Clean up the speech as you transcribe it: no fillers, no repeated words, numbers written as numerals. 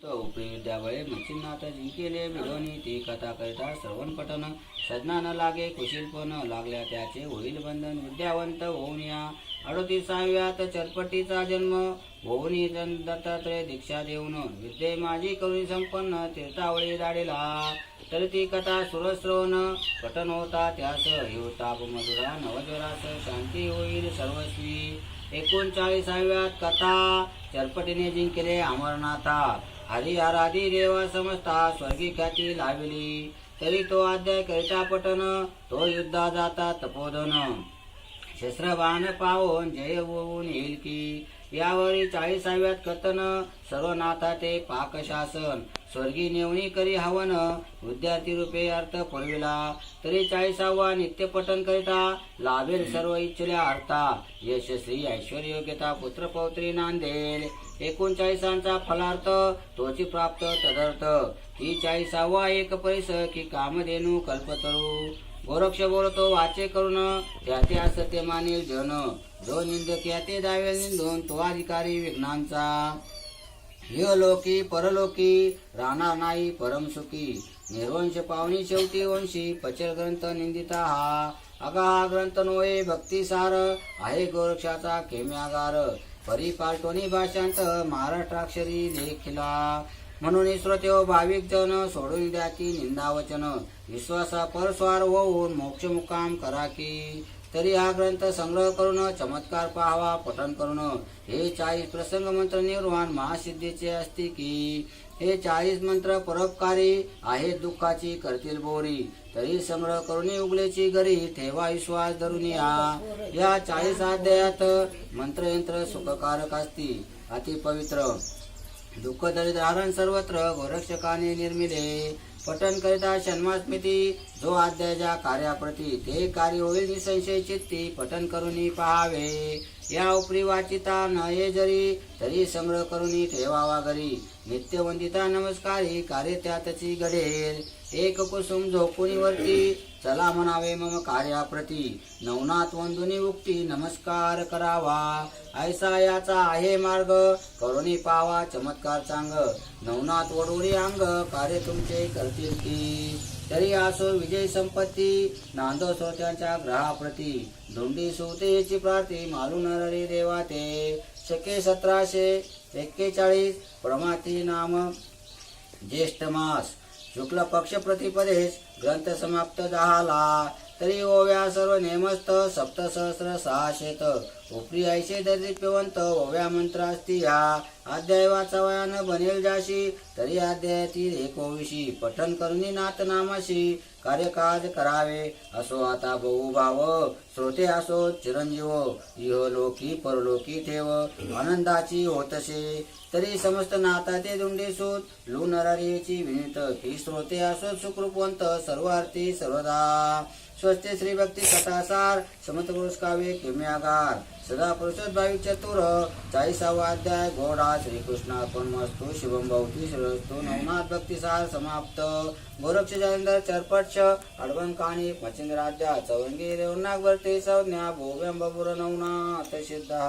उपरी विद्याबळे मच्छिन्नाथ जिंकेले बिघोनी ती कथा करिता श्रवण पठन सजना न लागे कुशीलपण लागल्या त्याचे होईल बंधन विद्यावंत होऊन या 38व्यात चरपटीचा जन्म होऊनी दत्तात्रय दीक्षा देऊन विद्ये माझी करुणी संपन्न तीर्थावळी दाडेला तर ती कथा सुरश्रवण पठन होता त्यास हिवताप मधुरा नवज्वरास शांती होईल सर्वस्वी 39व्यात कथा चरपटीने जिंकले अमरनाथा हरी आराधी देवा समजता स्वर्गी ख्याती लाविली तरी तो अध्याय करिता पठन तो युद्धा जाता तपोधन शस्त्रबाण पावून जय होऊन येईल की यावरी 40व्यात कथन सर्वनाथा ते पाकशासन स्वर्गी नेवणी करी हवन विद्यार्थी रूपे अर्थ पुरविला तरी 40वा नित्य पठन करिता लाभेल सर्व इच्छुल्या अर्था यश श्री ऐश्वर योग्यता पुत्र पौत्री नांदेल 39चा फलार्थ तोची प्राप्त तदर्थ ही 40वा एक परिस की कामधेनू कल्पतरू गोरक्ष बोलतो वाचे करून त्याते असत्य मानेल जन जो निंदक याते दावेल निंदून तो अधिकारी विघ्नांचा लोकी परलोकी राहणार नाही परम सुखी निर्वंश पावनी शेवटी वंशी पचर ग्रंथ निंदिता हा अगा हा ग्रंथ नोये भक्तिसार आहे गोरक्षाचा खेम्यागार परिपालटोनी भाषांत महाराष्ट्राक्षरी लेखिला म्हणून श्रोत्यो भाविक जन सोडून द्या की निंदावचन विश्वासा परस्वार होऊन मोक्ष मुकाम करा की तरी हा ग्रंथ संग्रह करून चमत्कार पाहावा पठन करून हे 40 प्रसंग मंत्र निर्वाण महासिद्धीचे असते की हे 40 मंत्र परोपकारी आहेत दुःखाची करतील बोरी तरी संग्रह करून उगलेची घरी ठेवा विश्वास धरून या 40 अध्यायात मंत्रयंत्र सुखकारक असती अति पवित्र दुःख दरिद्रारण सर्वत्र गोरक्षकाने निर्मिले पठन करिता षण्मास्मिती जो अध्यायाच्या कार्याप्रती ते कार्य होईल निसंशय चित्ती पठन करून पहावे या उपरी वाचिता न ये जरी तरी संग्रह करून ठेवावा घरी नित्यवंदिता नमस्कारी कार्य त्यातची घडेल एक कुसुम झोपुनी वरती चला म्हणावे मम कार्याप्रती नवनाथ वंदुनी उक्ती नमस्कार करावा ऐसा याचा आहे मार्ग करुणी पावा चमत्कार चांग नवनाथ वडोरी अंग कार्य तुमचे करतील की तरी असो विजय संपत्ती नांदो श्रोत्यांच्या ग्रहाप्रती धुंडी सुतेची प्रार्थी मालून नररी देवा ते शके 1741 प्रमाती नाम ज्येष्ठ मास शुक्ल पक्ष प्रतिपदेश ग्रंथ समाप्त झाला तरी ओव्या सर्व नेमस्त 7,600 उपरी ऐशे दरिद्रवंत ओव्या मंत्र असती या अध्याय वाचावयानं बनेल जाशी तरी अध्यायातील 21 पठन करुनी नाथ नामाशी कार्यकाज करावे असो आता बहुभाव श्रोते असो चिरंजीव इहलोकी परलोकी ठेव आनंदाची होतसे तरी समस्त नाता ते दुंडे सूत लू नरारीची विनीत की श्रोते असो सुखरूपवंत सर्व अर्थी सर्वदा स्वस्ते श्री भक्ती कथासार समत पुरुषकावे किम्यागार सदा पुरुषोद्भावी चतुर 40वा अध्याय घोडा श्रीकृष्णार्पणमस्तु शिवम भवती श्रेयस्तु नवनाथ भक्तिसार समाप्त गोरक्ष जयंदर चरपटश अडवण काणी मच्छिंद्राध्या चौरंगी रेवनाग वर्ते संज्ञा भोव्यं बबुर नवनाथ सिद्धा।